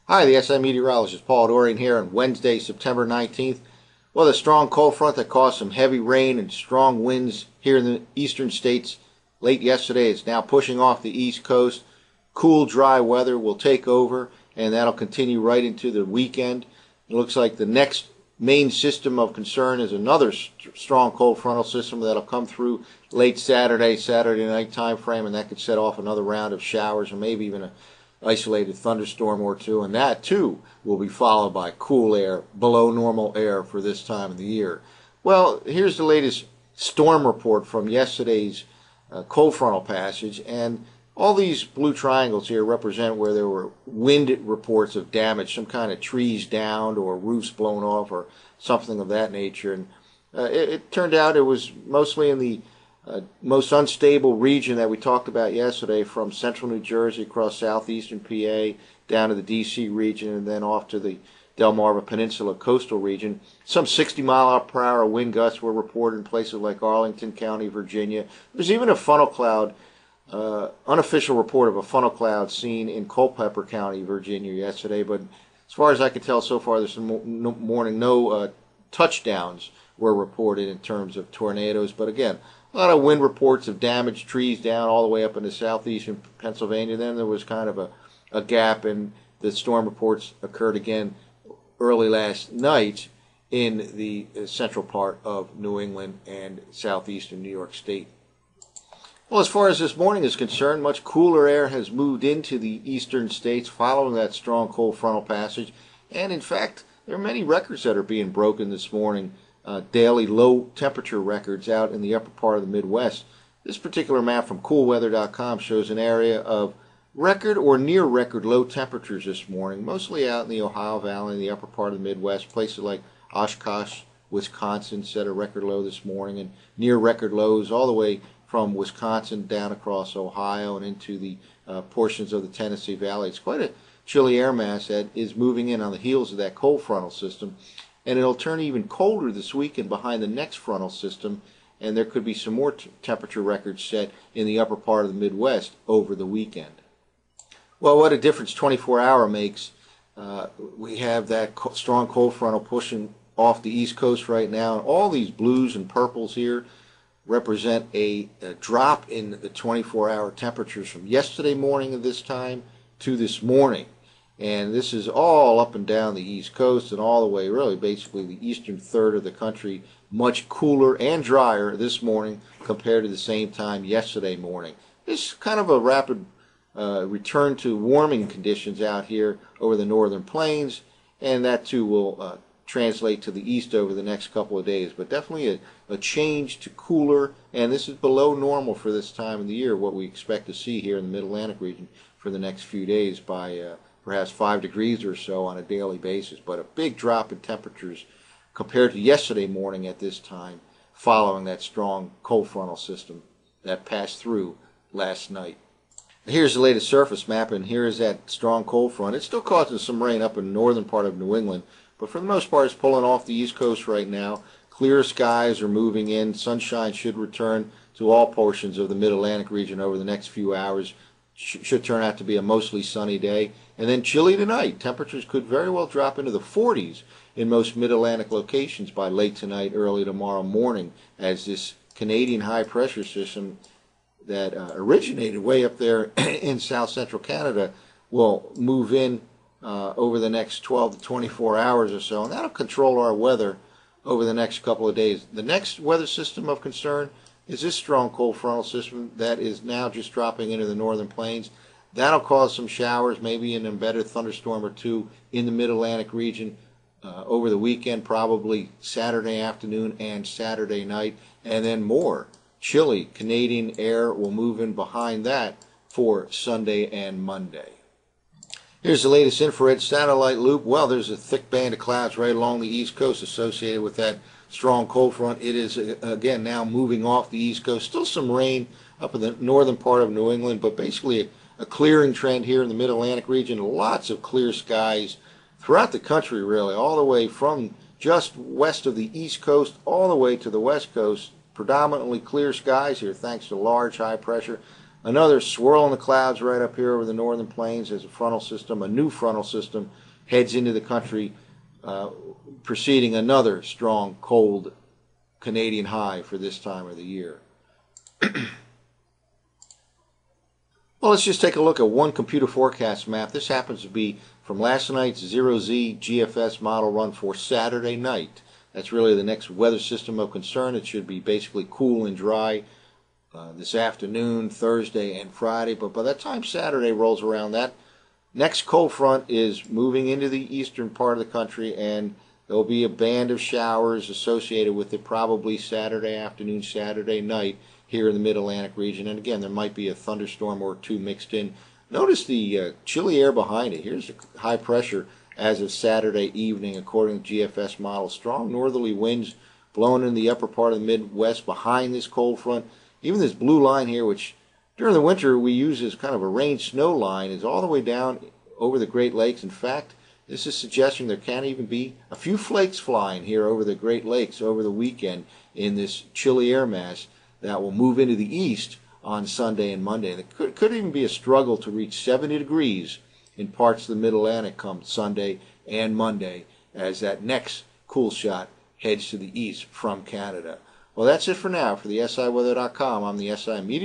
Hi, the SI meteorologist Paul Dorian here on Wednesday, September 19th. Well, the strong cold front that caused some heavy rain and strong winds here in the eastern states late yesterday is now pushing off the east coast. Cool, dry weather will take over, and that'll continue right into the weekend. It looks like the next main system of concern is another strong cold frontal system that'll come through late Saturday night time frame, and that could set off another round of showers or maybe even a isolated thunderstorm or two, and that too will be followed by cool air, below normal air for this time of the year. Well, here's the latest storm report from yesterday's cold frontal passage, and all these blue triangles here represent where there were wind reports of damage, some kind of trees downed or roofs blown off or something of that nature. And it turned out it was mostly in the most unstable region that we talked about yesterday, from central New Jersey across southeastern PA down to the D.C. region and then off to the Delmarva Peninsula coastal region. Some 60-mile-per-hour wind gusts were reported in places like Arlington County, Virginia. There's even a funnel cloud, unofficial report of a funnel cloud seen in Culpeper County, Virginia yesterday. But as far as I can tell so far this morning, no touchdowns were reported in terms of tornadoes. But again, a lot of wind reports of damaged trees down all the way up into southeastern Pennsylvania. Then there was kind of a gap, and the storm reports occurred again early last night in the central part of New England and southeastern New York State. Well, as far as this morning is concerned, much cooler air has moved into the eastern states following that strong cold frontal passage. And in fact, there are many records that are being broken this morning. Daily low temperature records out in the upper part of the Midwest. This particular map from coolweather.com shows an area of record or near record low temperatures this morning, mostly out in the Ohio Valley, in the upper part of the Midwest. Places like Oshkosh, Wisconsin set a record low this morning, and near record lows all the way from Wisconsin down across Ohio and into the portions of the Tennessee Valley. It's quite a chilly air mass that is moving in on the heels of that cold frontal system. And it'll turn even colder this weekend behind the next frontal system, and there could be some more temperature records set in the upper part of the Midwest over the weekend. Well, what a difference 24-hour makes. We have that strong cold frontal pushing off the East Coast right now. All these blues and purples here represent a drop in the 24-hour temperatures from yesterday morning at this time to this morning. And this is all up and down the East Coast and all the way, really, basically the eastern third of the country, much cooler and drier this morning compared to the same time yesterday morning. This is kind of a rapid return to warming conditions out here over the northern plains, and that too will translate to the east over the next couple of days. But definitely a change to cooler, and this is below normal for this time of the year, what we expect to see here in the Mid-Atlantic region for the next few days by perhaps 5 degrees or so on a daily basis, but a big drop in temperatures compared to yesterday morning at this time, following that strong cold frontal system that passed through last night. Here's the latest surface map, and here's that strong cold front. It's still causing some rain up in the northern part of New England, but for the most part it's pulling off the East Coast right now. Clear skies are moving in. Sunshine should return to all portions of the Mid-Atlantic region over the next few hours. Should turn out to be a mostly sunny day. And then chilly tonight. Temperatures could very well drop into the 40s in most mid-Atlantic locations by late tonight, early tomorrow morning, as this Canadian high-pressure system that originated way up there in south central Canada will move in over the next 12 to 24 hours or so, and that'll control our weather over the next couple of days. The next weather system of concern is this strong cold frontal system that is now just dropping into the northern plains. That'll cause some showers, maybe an embedded thunderstorm or two in the mid-Atlantic region over the weekend, probably Saturday afternoon and Saturday night, and then more chilly Canadian air will move in behind that for Sunday and Monday. Here's the latest infrared satellite loop. Well, there's a thick band of clouds right along the East Coast associated with that strong cold front. It is, again, now moving off the East Coast. Still some rain up in the northern part of New England, but basically a clearing trend here in the Mid-Atlantic region. Lots of clear skies throughout the country, really, all the way from just west of the East Coast all the way to the West Coast. Predominantly clear skies here thanks to large high pressure. Another swirl in the clouds right up here over the northern plains as a new frontal system heads into the country, preceding another strong, cold Canadian high for this time of the year. Well, let's just take a look at one computer forecast map. This happens to be from last night's 0Z GFS model run for Saturday night. That's really the next weather system of concern. It should be basically cool and dry this afternoon, Thursday, and Friday. But by the time Saturday rolls around, that next cold front is moving into the eastern part of the country, and there'll be a band of showers associated with it probably Saturday afternoon, Saturday night here in the mid-Atlantic region. And again, there might be a thunderstorm or two mixed in. Notice the chilly air behind it. Here's the high pressure as of Saturday evening, according to GFS model. Strong northerly winds blowing in the upper part of the Midwest behind this cold front. Even this blue line here, which during the winter we use as kind of a rain-snow line, is all the way down over the Great Lakes. In fact, this is suggesting there can even be a few flakes flying here over the Great Lakes over the weekend in this chilly air mass that will move into the east on Sunday and Monday. It could even be a struggle to reach 70 degrees in parts of the Mid-Atlantic come Sunday and Monday as that next cool shot heads to the east from Canada. Well, that's it for now. For the SIweather.com, I'm the SI Meteorologist.